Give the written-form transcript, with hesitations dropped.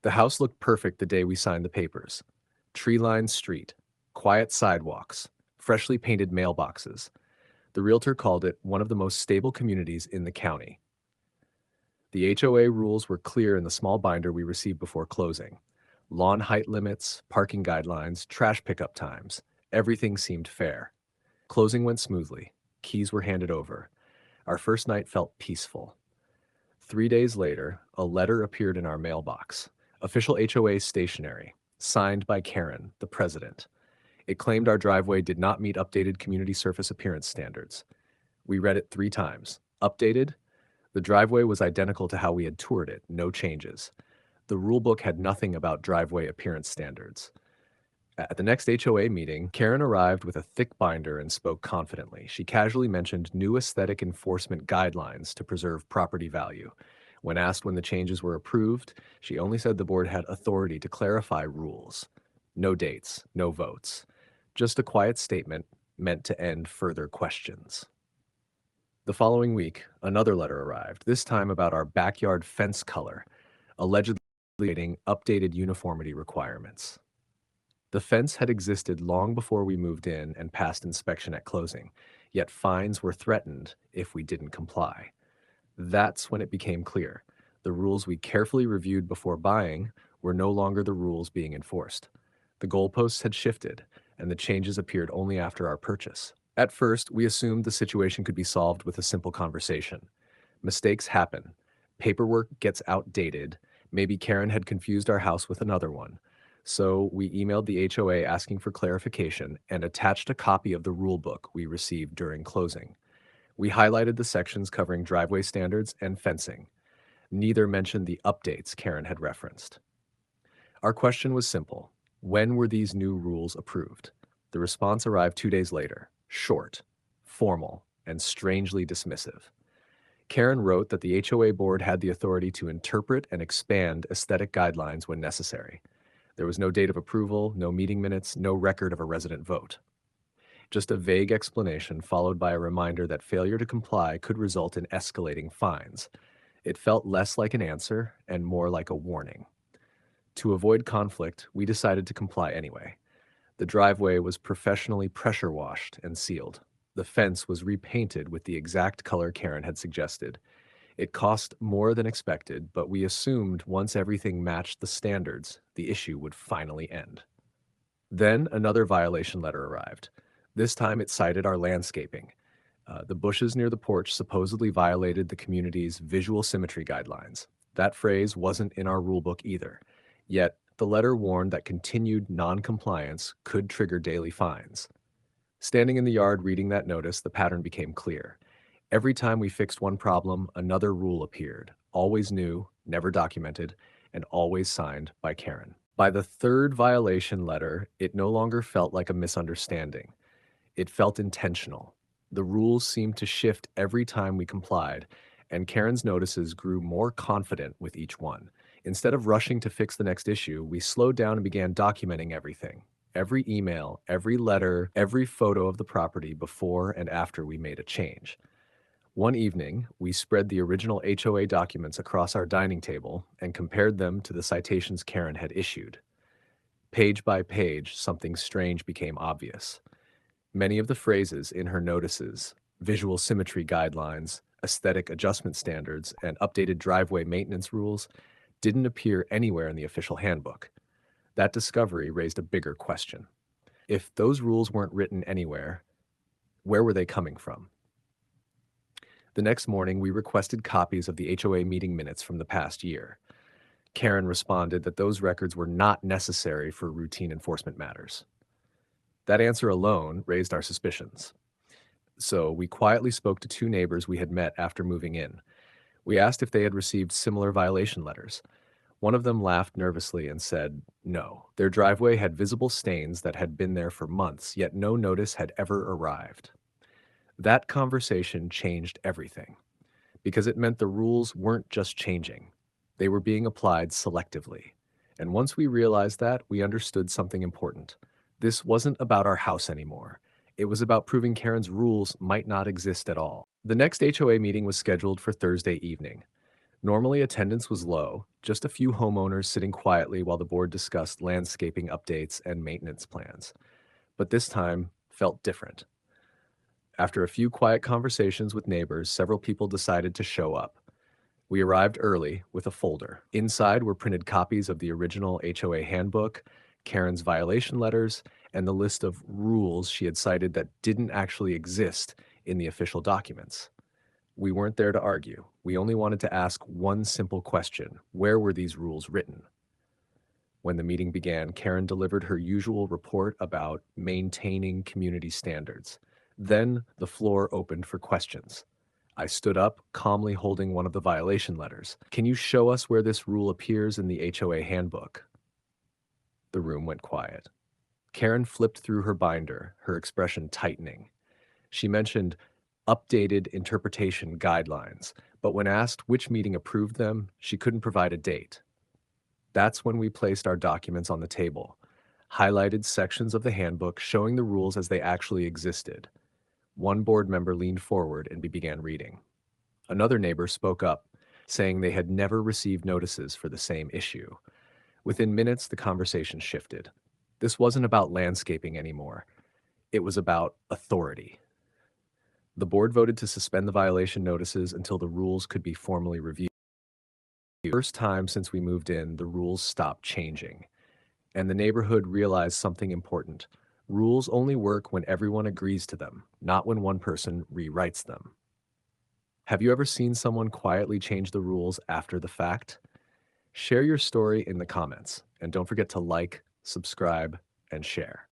The house looked perfect the day we signed the papers. Tree-lined street, quiet sidewalks, freshly painted mailboxes. The realtor called it one of the most stable communities in the county. The HOA rules were clear in the small binder we received before closing. Lawn height limits, parking guidelines, trash pickup times. Everything seemed fair. Closing went smoothly. Keys were handed over. Our first night felt peaceful. 3 days later, a letter appeared in our mailbox. Official HOA stationery, signed by Karen, the president. It claimed our driveway did not meet updated community surface appearance standards. We read it 3 times. Updated? The driveway was identical to how we had toured it, no changes. The rulebook had nothing about driveway appearance standards. At the next HOA meeting, Karen arrived with a thick binder and spoke confidently. She casually mentioned new aesthetic enforcement guidelines to preserve property value. When asked when the changes were approved, she only said the board had authority to clarify rules. No dates, no votes. Just a quiet statement meant to end further questions. The following week, another letter arrived, this time about our backyard fence color, allegedly stating updated uniformity requirements. The fence had existed long before we moved in and passed inspection at closing, yet fines were threatened if we didn't comply. That's when it became clear. The rules we carefully reviewed before buying were no longer the rules being enforced. The goalposts had shifted, and the changes appeared only after our purchase. At first, we assumed the situation could be solved with a simple conversation. Mistakes happen. Paperwork gets outdated. Maybe Karen had confused our house with another one. So we emailed the HOA asking for clarification and attached a copy of the rulebook we received during closing. We highlighted the sections covering driveway standards and fencing. Neither mentioned the updates Karen had referenced. Our question was simple. When were these new rules approved? The response arrived 2 days later, short, formal, and strangely dismissive. Karen wrote that the HOA board had the authority to interpret and expand aesthetic guidelines when necessary. There was no date of approval, no meeting minutes, no record of a resident vote. Just a vague explanation followed by a reminder that failure to comply could result in escalating fines. It felt less like an answer and more like a warning. To avoid conflict, we decided to comply anyway. The driveway was professionally pressure washed and sealed. The fence was repainted with the exact color Karen had suggested. It cost more than expected, but we assumed once everything matched the standards, the issue would finally end. Then another violation letter arrived. This time it cited our landscaping. The bushes near the porch supposedly violated the community's visual symmetry guidelines. That phrase wasn't in our rulebook either. Yet, the letter warned that continued non-compliance could trigger daily fines. Standing in the yard reading that notice, the pattern became clear. Every time we fixed one problem, another rule appeared, always new, never documented, and always signed by Karen. By the third violation letter, it no longer felt like a misunderstanding. It felt intentional. The rules seemed to shift every time we complied, and Karen's notices grew more confident with each one. Instead of rushing to fix the next issue, we slowed down and began documenting everything. Every email, every letter, every photo of the property before and after we made a change. One evening, we spread the original HOA documents across our dining table and compared them to the citations Karen had issued. Page by page, something strange became obvious. Many of the phrases in her notices, visual symmetry guidelines, aesthetic adjustment standards, and updated driveway maintenance rules, didn't appear anywhere in the official handbook. That discovery raised a bigger question. If those rules weren't written anywhere, where were they coming from? The next morning, we requested copies of the HOA meeting minutes from the past year. Karen responded that those records were not necessary for routine enforcement matters. That answer alone raised our suspicions. So we quietly spoke to 2 neighbors we had met after moving in. We asked if they had received similar violation letters. One of them laughed nervously and said, no. Their driveway had visible stains that had been there for months, yet no notice had ever arrived. That conversation changed everything, because it meant the rules weren't just changing. They were being applied selectively. And once we realized that, we understood something important. This wasn't about our house anymore. It was about proving Karen's rules might not exist at all. The next HOA meeting was scheduled for Thursday evening. Normally, attendance was low, just a few homeowners sitting quietly while the board discussed landscaping updates and maintenance plans. But this time felt different. After a few quiet conversations with neighbors, several people decided to show up. We arrived early with a folder. Inside were printed copies of the original HOA handbook, Karen's violation letters, and the list of rules she had cited that didn't actually exist in the official documents. We weren't there to argue. We only wanted to ask one simple question: where were these rules written? When the meeting began, Karen delivered her usual report about maintaining community standards. Then the floor opened for questions. I stood up, calmly holding one of the violation letters. "Can you show us where this rule appears in the HOA handbook?" The room went quiet. Karen flipped through her binder, her expression tightening. She mentioned updated interpretation guidelines, but when asked which meeting approved them, she couldn't provide a date. That's when we placed our documents on the table, highlighted sections of the handbook showing the rules as they actually existed. One board member leaned forward and began reading. Another neighbor spoke up, saying they had never received notices for the same issue. Within minutes, the conversation shifted. This wasn't about landscaping anymore. It was about authority. The board voted to suspend the violation notices until the rules could be formally reviewed. The first time since we moved in, the rules stopped changing, and the neighborhood realized something important. Rules only work when everyone agrees to them, not when one person rewrites them. Have you ever seen someone quietly change the rules after the fact? Share your story in the comments, and don't forget to like, subscribe, and share.